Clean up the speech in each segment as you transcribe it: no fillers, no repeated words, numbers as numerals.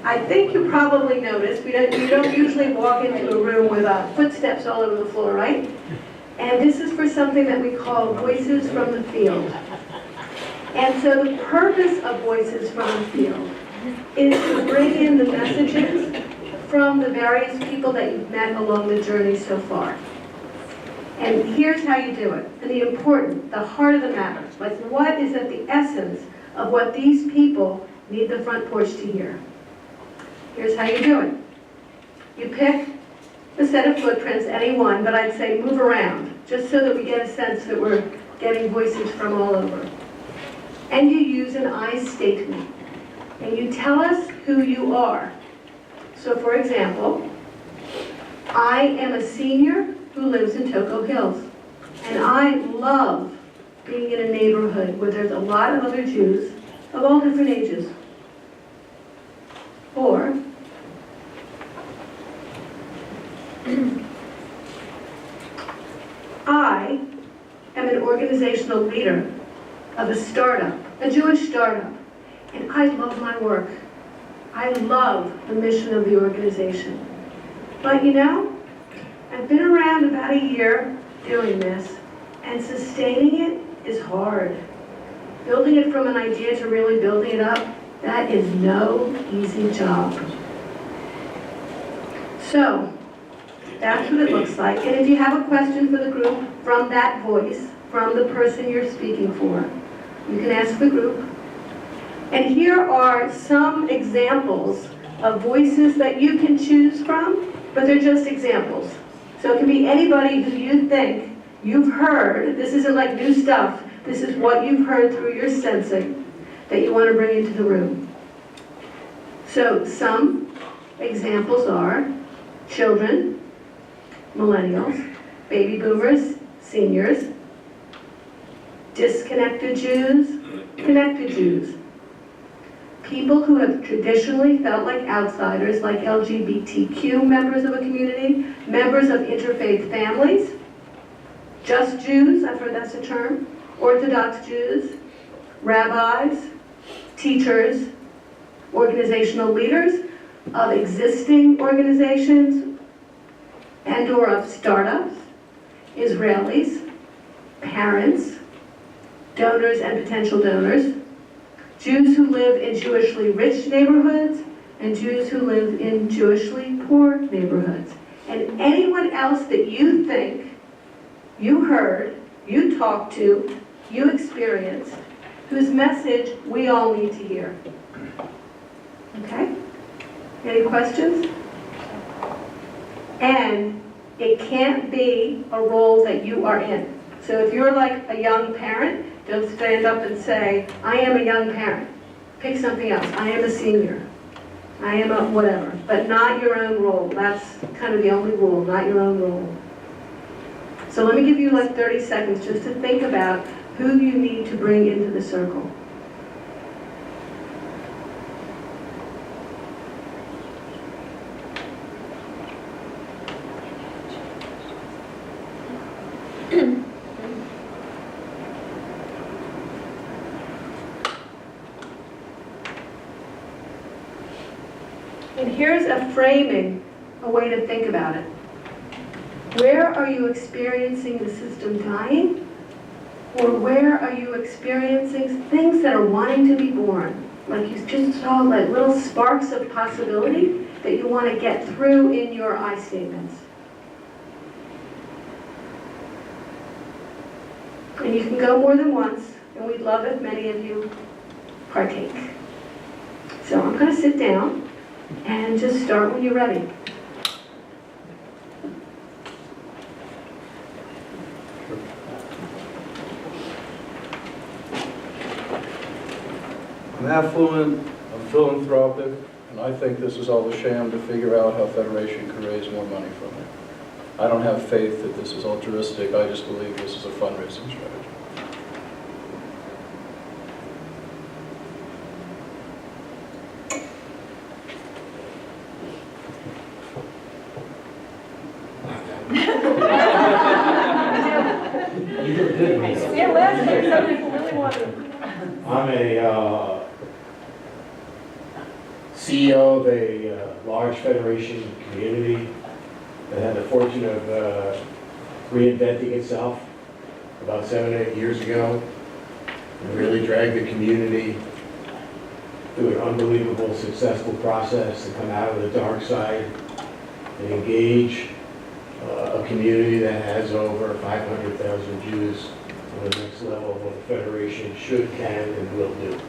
I think you probably noticed, you don't usually walk into a room with footsteps all over the floor, right? And this is for something that we call Voices from the Field. And so the purpose of Voices from the Field is to bring in the messages from the various people that you've met along the journey so far. And here's how you do it. And the heart of the matter, like what is at the essence of what these people need the front porch to hear. Here's how you do it. You pick a set of footprints, any one, but I'd say move around, just so that we get a sense that we're getting voices from all over. And you use an I statement. And you tell us who you are. So for example, I am a senior who lives in Toco Hills. And I love being in a neighborhood where there's a lot of other Jews of all different ages. Or, I am an organizational leader of a startup, a Jewish startup, and I love my work. I love the mission of the organization. But you know, I've been around about a year doing this, and sustaining it is hard. Building it from an idea to really building it up, that is no easy job. So, that's what it looks like. And if you have a question for the group from that voice, from the person you're speaking for, you can ask the group. And here are some examples of voices that you can choose from, but they're just examples. So it can be anybody who you think you've heard. This isn't like new stuff. This is what you've heard through your sensing that you want to bring into the room. So some examples are children, millennials, baby boomers, seniors, disconnected Jews, connected Jews, people who have traditionally felt like outsiders, like LGBTQ members of a community, members of interfaith families, just Jews, I've heard that's a term, Orthodox Jews, rabbis, teachers, organizational leaders of existing organizations and or of startups, Israelis, parents, donors and potential donors, Jews who live in Jewishly rich neighborhoods, and Jews who live in Jewishly poor neighborhoods. And anyone else that you think you heard, you talked to, you experienced, whose message we all need to hear. Okay? Any questions? And it can't be a role that you are in. So if you're like a young parent, don't stand up and say, I am a young parent. Pick something else. I am a senior. I am a whatever. But not your own role. That's kind of the only rule, not your own role. So let me give you like 30 seconds just to think about who you need to bring into the circle. And here's a framing, a way to think about it. Where are you experiencing the system dying? Or where are you experiencing things that are wanting to be born? Like you just saw like little sparks of possibility that you want to get through in your I statements. And you can go more than once, and we'd love if many of you partake. So I'm going to sit down and just start when you're ready. I'm affluent, I'm philanthropic, and I think this is all a sham to figure out how Federation can raise more money from it. I don't have faith that this is altruistic, I just believe this is a fundraising strategy. Yeah, last year some people really wanted. I'm a CEO of a large federation community that had the fortune of reinventing itself about 7 or 8 years ago, and really dragged the community through an unbelievable, successful process to come out of the dark side and engage a community that has over 500,000 Jews on the next level of what the Federation should, can, and will do.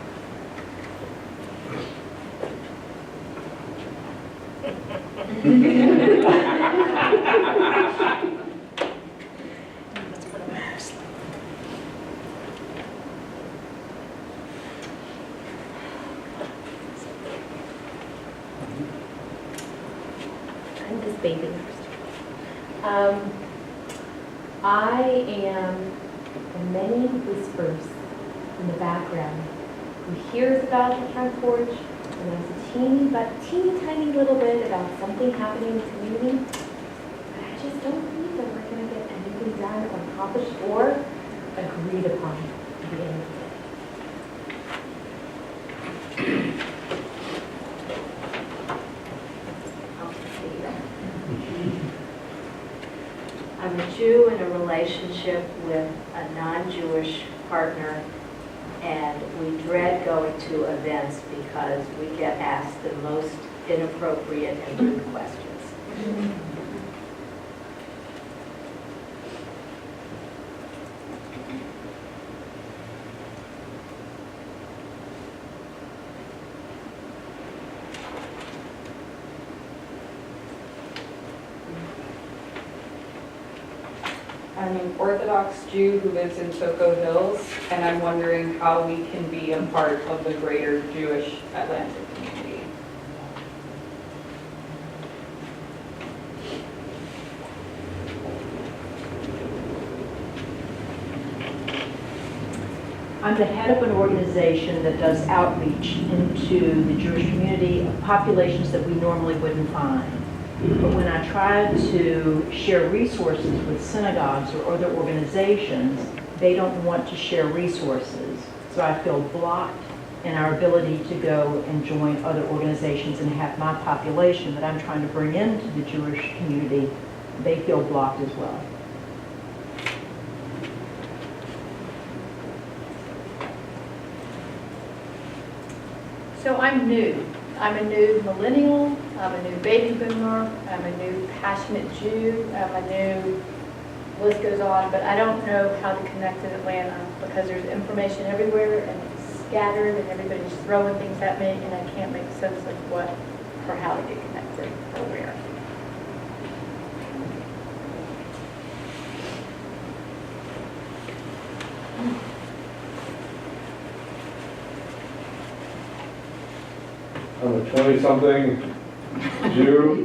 I'm this baby next. I am the many whispers in the background who hears about the front porch and knows a teeny tiny little bit about something happening in the community. But I just don't believe that we're going to get anything done or accomplished or agreed upon at the end of the day. I'm a Jew in a relationship with a non-Jewish partner, and we dread going to events because we get asked the most inappropriate and rude questions. I'm an Orthodox Jew who lives in Soco Hills, and I'm wondering how we can be a part of the greater Jewish Atlantic community. I'm the head of an organization that does outreach into the Jewish community of populations that we normally wouldn't find. But when I try to share resources with synagogues or other organizations, they don't want to share resources. So I feel blocked in our ability to go and join other organizations and have my population that I'm trying to bring into the Jewish community, they feel blocked as well. So I'm new. I'm a new millennial, I'm a new baby boomer, I'm a new passionate Jew, I'm a new, list goes on, but I don't know how to connect in Atlanta because there's information everywhere and it's scattered and everybody's throwing things at me and I can't make sense of what or how to get connected or where. I'm a 20-something Jew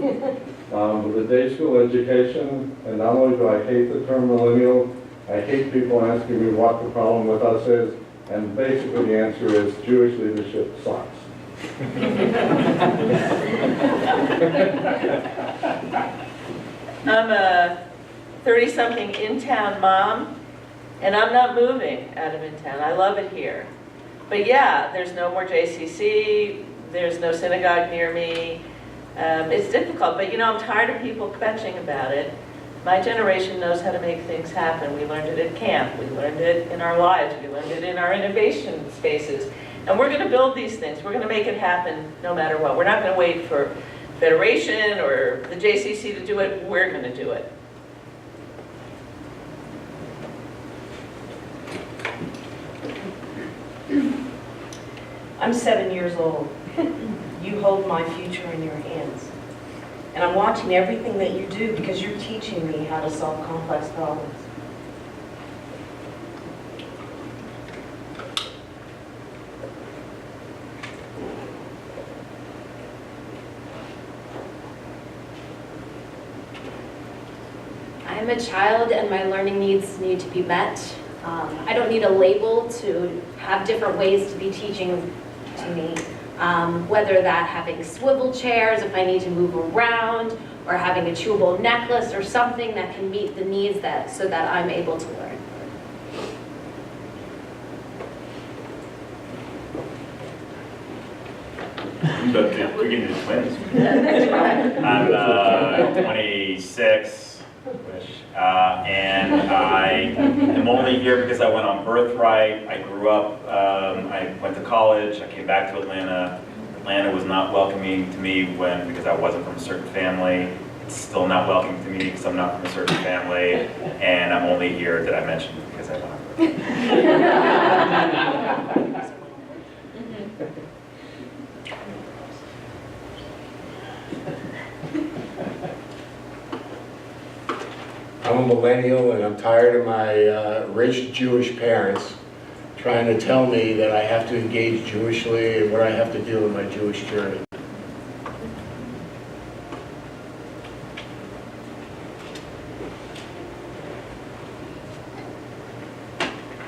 with a day school education, and not only do I hate the term millennial, I hate people asking me what the problem with us is, and basically the answer is Jewish leadership sucks. I'm a 30-something in-town mom, and I'm not moving out of in-town. I love it here. But yeah, there's no more JCC. There's no synagogue near me. It's difficult, but you know, I'm tired of people kvetching about it. My generation knows how to make things happen. We learned it at camp. We learned it in our lives. We learned it in our innovation spaces. And we're going to build these things. We're going to make it happen no matter what. We're not going to wait for Federation or the JCC to do it. We're going to do it. I'm 7 years old. You hold my future in your hands. And I'm watching everything that you do because you're teaching me how to solve complex problems. I am a child and my learning needs need to be met. I don't need a label to have different ways to be teaching to me. Whether that having swivel chairs if I need to move around, or having a chewable necklace or something that can meet the needs so that I'm able to learn. But we can do the twins. I'm 26-ish, and I am only here because I went on birthright. I grew up, I went to college, I came back to Atlanta. Atlanta was not welcoming to me because I wasn't from a certain family. It's still not welcoming to me because I'm not from a certain family. And I'm only here, did I mention, because I went on birthright. I'm a millennial and I'm tired of my rich Jewish parents trying to tell me that I have to engage Jewishly and what I have to do in my Jewish journey.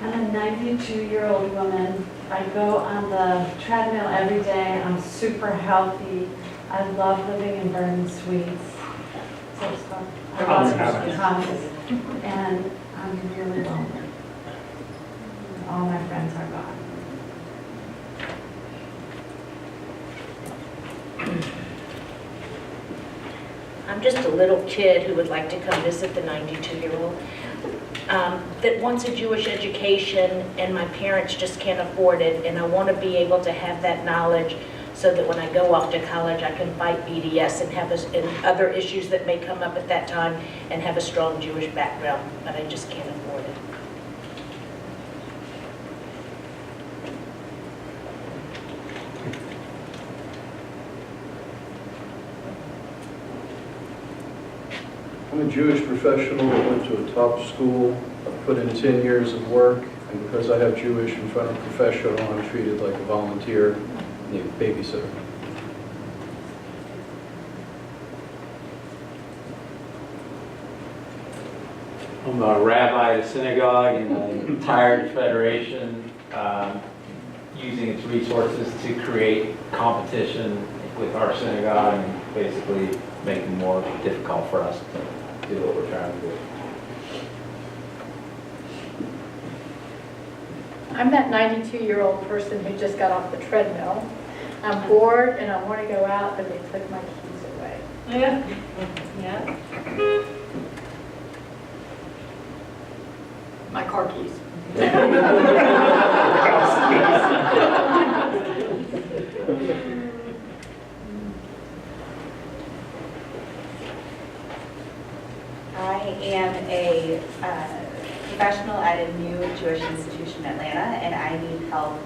I'm a 92-year-old woman. I go on the treadmill every day. I'm super healthy. I love living in Vernon Suites. So it's fun. I love condos. And I'm really lonely. All my friends are gone. I'm just a little kid who would like to come visit the 92-year-old. That wants a Jewish education and my parents just can't afford it, and I want to be able to have that knowledge so that when I go off to college I can fight BDS and have and other issues that may come up at that time and have a strong Jewish background, but I just can't afford it. I'm a Jewish professional that went to a top school, put in 10 years of work, and because I have Jewish in front of professional, I'm treated like a volunteer, need a babysitter. I'm a rabbi at a synagogue, and I'm tired of Federation using its resources to create competition with our synagogue and basically make it more difficult for us to do what we're trying to do. I'm that 92-year-old person who just got off the treadmill. I'm bored and I want to go out, but they took my keys away. Yeah. Yeah. My car keys. I am a professional at a new Jewish institution in Atlanta, and I need help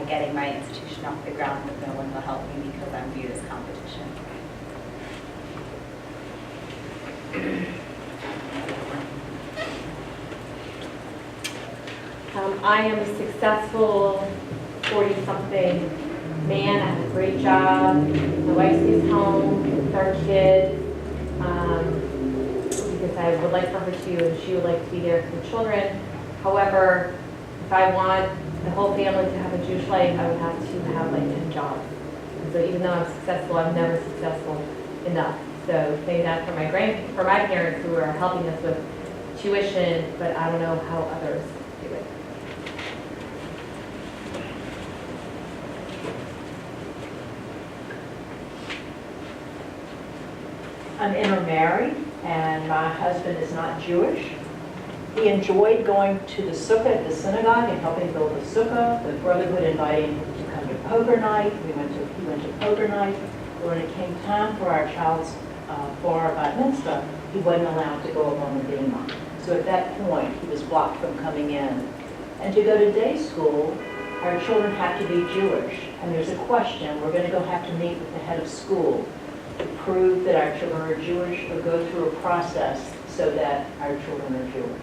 getting my institution off the ground, but no one will help me because I'm viewed as competition. I am a successful 40-something man. I have a great job. My wife stays home with our kids because I would like for her to, and she would like to be there for the children. However, if I want the whole family to have a Jewish life, I would have to have like 10 jobs. And so even though I'm successful, I'm never successful enough. So saying that for my parents who are helping us with tuition, but I don't know how others do it. I'm intermarried, and my husband is not Jewish. He enjoyed going to the sukkah at the synagogue and helping build the sukkah. The brotherhood invited him to come to poker night. He went to poker night. When it came time for our child's for our bat mitzvah, he wasn't allowed to go up on the bima. So at that point, he was blocked from coming in. And to go to day school, our children have to be Jewish. And there's a question, we're going to go have to meet with the head of school to prove that our children are Jewish or go through a process so that our children are Jewish.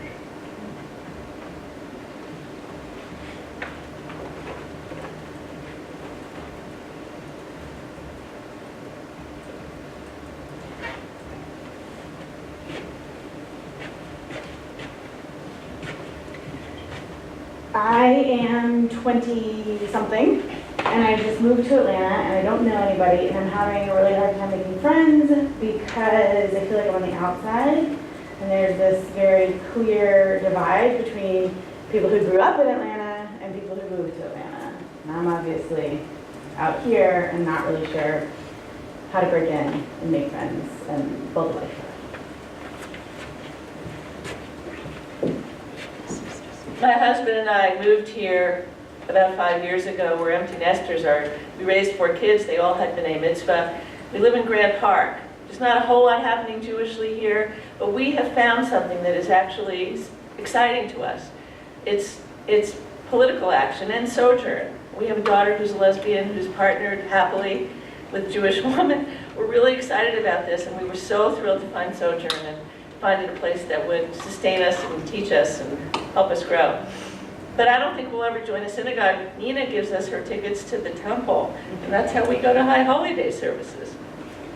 I am 20-something, and I just moved to Atlanta, and I don't know anybody, and I'm having a really hard time making friends because I feel like I'm on the outside, and there's this very clear divide between people who grew up in Atlanta and people who moved to Atlanta. And I'm obviously out here and not really sure how to break in and make friends and build a life. My husband and I moved here about 5 years ago. We're empty nesters. We raised 4 kids. They all had b'nai mitzvah. We live in Grant Park. There's not a whole lot happening Jewishly here, but we have found something that is actually exciting to us. It's political action and sojourn. We have a daughter who's a lesbian, who's partnered happily with a Jewish woman. We're really excited about this, and we were so thrilled to find sojourn and find it a place that would sustain us and teach us and help us grow. But I don't think we'll ever join a synagogue. Nina gives us her tickets to the temple, and that's how we go to High Holy Day services.